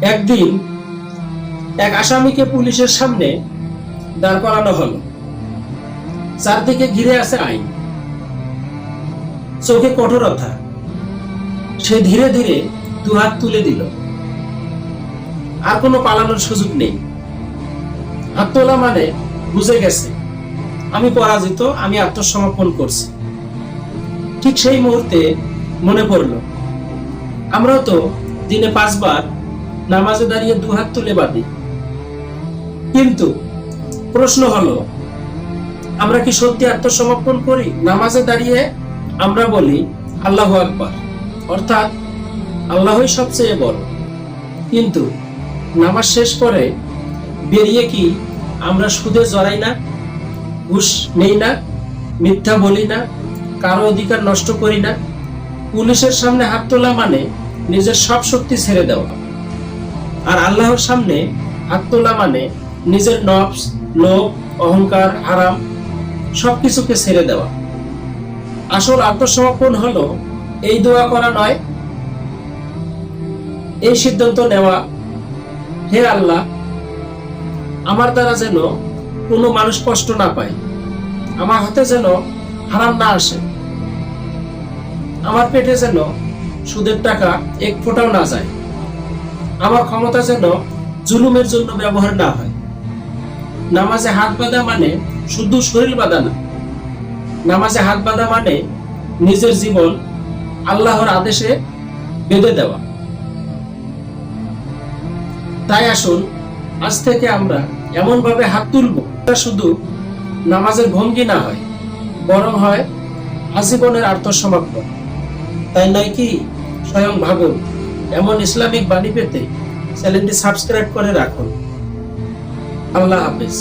একদিন এক আসামিকে পুলিশের সামনে দাঁড় করানো হলো। চারদিকে ঘিরে আছে আইন, চোখে কঠোরতা। সে ধীরে ধীরে দুহাত তুলে দিল। আর কোনো পালানোর সুযোগ নেই। হাত তোলা মানে বুঝে গেছে আমি পরাজিত, আমি আত্মসমর্পণ করছি। ঠিক সেই মুহূর্তে মনে পড়ল, আমরাও তো দিনে 5 বার নামাজে দাঁড়িয়ে দুহাত তুলে বাঁধি। কিন্তু প্রশ্ন হলো, আমরা কি সত্যি আত্মসমর্পণ করি? নামাজে দাঁড়িয়ে আমরা বলি আল্লাহু আকবার, অর্থাৎ আল্লাহই সবচেয়ে বড়। কিন্তু নামাজ শেষ করে বেরিয়ে কি আমরা সুদে জড়াই না, ঘুষ নেই না, মিথ্যা বলি না, কারো অধিকার নষ্ট করি না? পুলিশের সামনে হাত তোলা মানে নিজের সব শক্তি ছেড়ে দেওয়া, আর আল্লাহর সামনে হাত তোলা মানে নিজের নফস, লোভ, অহংকার, আরাম সবকিছুকে ছেড়ে দেওয়া। আসল আত্মসমর্পণ হলো এই দোয়া করা নয়, এই সিদ্ধান্ত নেওয়া, হে আল্লাহ, আমার দ্বারা যেন কোনো মানুষ কষ্ট না পায়, আমার হাতে যেন হারাম না আসে, আমার পেটে যেন সুদের টাকা 1 ফোঁটাও না যায়, আমার ক্ষমতা যেন জুলুমের জন্য ব্যবহার না হয়। নামাজে হাত বাঁধা মানে শুধু শরীর বাঁধা না, নামাজে হাত বাঁধা মানে নিজের জীবন আল্লাহর আদেশে বেঁধে দেওয়া। তাই আসুন আজ থেকে আমরা এমন ভাবে হাত তুলব, তা শুধু নামাজের ভঙ্গি না হয়, বরং হয় আজীবনের আত্মসমর্পণ। তাই নয় কি? স্বয়ং ভাবুন। এমন ইসলামিক বাণী পেতে চ্যানেলটি সাবস্ক্রাইব করে রাখুন। আল্লাহ হাফেজ।